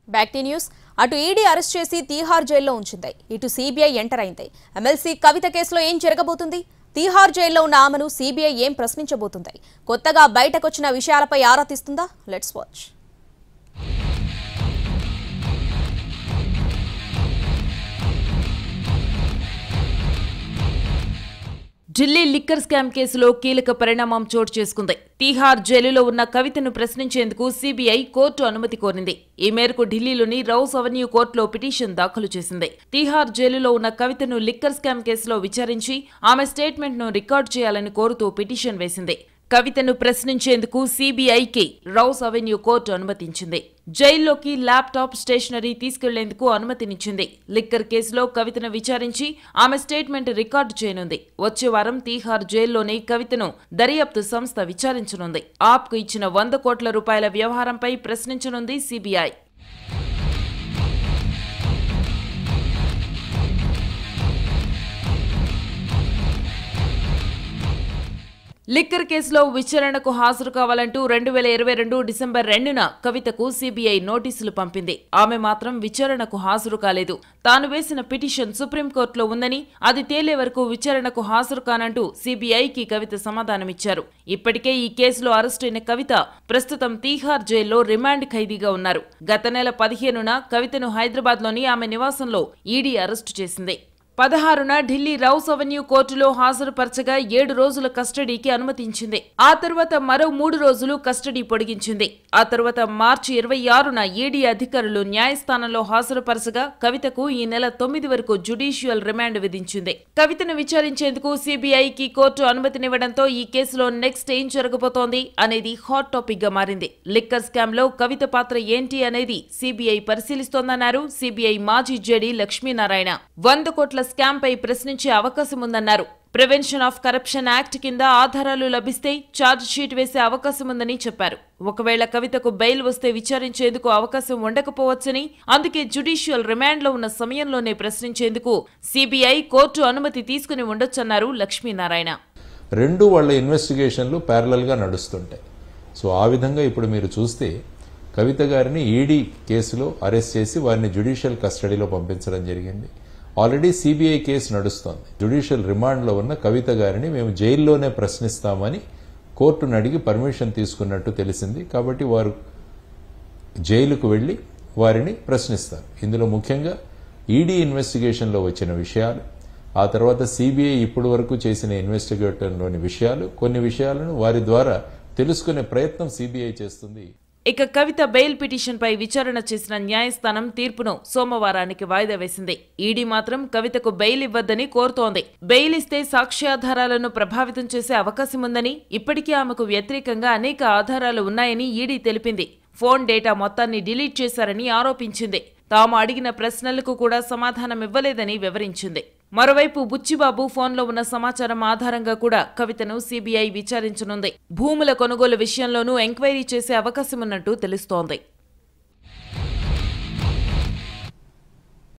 Back to news. అటు ED arrest చేసి తీహార్ జైల్లో ఉంచింది. ఇటు సిబిఐ ఎంటర్ అయింది. ఎమ్మెల్సీ కవిత కేసులో ఏం జరగబోతుంది? తీహార్ జైల్లో ఉన్న ఆమెను సిబిఐ ఏం ప్రశ్నించబోతుంది? కొత్తగా బయటకొచ్చిన విషయాలపై ఆరా తీస్తుందా? Let's watch. Delhi liquor scam కేసులో కీలక పరిణామం చోటు చేసుకుంది. తీహార్ జైలులో ఉన్న కవితను ప్రశ్నించేందుకు సిబిఐ కోర్టు అనుమతి కోరింది. ఈ మేరకు ఢిల్లీలోని రౌస్ అవెన్యూ కోర్టులో పిటిషన్ దాఖలు చేసింది. తీహార్ జైలులో ఉన్న కవితను లిక్కర్ స్కామ్ కేసులో విచారించి ఆమె స్టేట్మెంట్ను రికార్డు చేయాలని కోరుతూ పిటిషన్ వేసింది. కవితను ప్రశ్నించేందుకు సిబిఐకి రౌస్ అవెన్యూ కోర్టు అనుమతించింది. జైల్లోకి ల్యాప్టాప్, స్టేషనరీ తీసుకెళ్లేందుకు అనుమతినిచ్చింది. లిక్కర్ కేసులో కవితను విచారించి ఆమె స్టేట్మెంట్ రికార్డు చేయనుంది. వచ్చే వారం తీహార్ జైల్లోని కవితను దర్యాప్తు సంస్థ విచారించనుంది. ఆప్కు ఇచ్చిన 100 కోట్ల రూపాయల వ్యవహారంపై ప్రశ్నించనుంది సిబిఐ. లిక్కర్ కేసులో విచారణకు హాజరు కావాలంటూ 2022 డిసెంబర్ 2న కవితకు సిబిఐ నోటీసులు పంపింది. ఆమె మాత్రం విచారణకు హాజరు కాలేదు. తాను వేసిన పిటిషన్ సుప్రీంకోర్టులో ఉందని, అది తేలే వరకు విచారణకు హాజరు కానంటూ సిబిఐకి కవిత సమాధానమిచ్చారు. ఇప్పటికే ఈ కేసులో అరెస్టైన కవిత ప్రస్తుతం తీహార్ జైల్లో రిమాండ్ ఖైదీగా ఉన్నారు. గత నెల 15న కవితను హైదరాబాద్లోని ఆమె నివాసంలో ఈడీ అరెస్టు చేసింది. 16న ఢిల్లీ రౌస్ అవెన్యూ కోర్టులో హాజరుపరచగా 7 రోజుల కస్టడీకి అనుమతించింది. ఆ తర్వాత మరో 3 రోజులు కస్టడీ పొడిగించింది. ఆ తర్వాత మార్చి 26న ఈడీ అధికారులు న్యాయస్థానంలో హాజరుపరచగా కవితకు ఈ నెల 9 వరకు జ్యుడిషియల్ రిమాండ్ విధించింది. కవితను విచారించేందుకు సిబిఐకి కోర్టు అనుమతినివ్వడంతో ఈ కేసులో నెక్స్ట్ ఏం జరగబోతోంది అనేది హాట్ టాపిక్ గా మారింది. లిక్కర్ స్కామ్ లో కవిత పాత్ర ఏంటి అనేది సిబిఐ పరిశీలిస్తోందన్నారు సిబిఐ మాజీ జేడీ లక్ష్మీనారాయణ. 100 కోట్ల స్కామ్ పై ప్రశ్నించే అవకాశం ఉందన్నారు. ప్రివెన్షన్ ఆఫ్ కరప్షన్ యాక్ట్ కింద ఆధారాలు లభిస్తే ఛార్జ్ షీట్ వేసే అవకాశం ఉందని చెప్పారు. ఒకవేళ కవితకు బెయిల్ వస్తే విచారించేందుకు అవకాశం ఉండకపోవచ్చని, అందుకే జ్యుడిషియల్ రిమాండ్లో ఉన్న సమయంలోనే ప్రశ్నించేందుకు సిబిఐ కోర్టు అనుమతి తీసుకుని ఉండొచ్చన్నారు లక్ష్మీనారాయణ. రెండు వాళ్ళ ఇన్వెస్టిగేషన్లు ప్యారలల్ గా నడుస్తుంటాయి. సో ఆ విధంగా ఇప్పుడు మీరు చూస్తే కవిత గారిని ఈడీ కేసులో అరెస్ట్ చేసి వారిని జ్యుడిషియల్ కస్టడీలో పంపించడం జరిగింది. ఆల్రెడీ సిబిఐ కేసు నడుస్తోంది. జ్యుడిషియల్ రిమాండ్లో ఉన్న కవిత గారిని మేము జైల్లోనే ప్రశ్నిస్తామని కోర్టును అడిగి పర్మిషన్ తీసుకున్నట్టు తెలిసింది. కాబట్టి వారు జైలుకు వెళ్లి వారిని ప్రశ్నిస్తారు. ఇందులో ముఖ్యంగా ఈడీ ఇన్వెస్టిగేషన్లో వచ్చిన విషయాలు, ఆ తర్వాత సిబిఐ ఇప్పటి వరకు చేసిన ఇన్వెస్టిగేషన్లోని విషయాలు, కొన్ని విషయాలను వారి ద్వారా తెలుసుకునే ప్రయత్నం సిబిఐ చేస్తుంది. ఇక కవిత బెయిల్ పిటిషన్ పై విచారణ చేసిన న్యాయస్థానం తీర్పును సోమవారానికి వాయిదా వేసింది. ఈడీ మాత్రం కవితకు బెయిల్ ఇవ్వద్దని కోరుతోంది. బెయిల్ ఇస్తే సాక్ష్యాధారాలను ప్రభావితం చేసే అవకాశం ఉందని, ఇప్పటికీ ఆమెకు వ్యతిరేకంగా అనేక ఆధారాలు ఉన్నాయని ఈడీ తెలిపింది. ఫోన్ డేటా మొత్తాన్ని డిలీట్ చేశారని ఆరోపించింది. తాము అడిగిన ప్రశ్నలకు కూడా సమాధానం ఇవ్వలేదని వివరించింది. మరోవైపు బుచ్చిబాబు ఫోన్లో ఉన్న సమాచారం ఆధారంగా కూడా కవితను సిబిఐ విచారించనుంది. భూముల కొనుగోలు విషయంలోనూ ఎంక్వైరీ చేసే అవకాశం ఉన్నట్టు తెలుస్తోంది.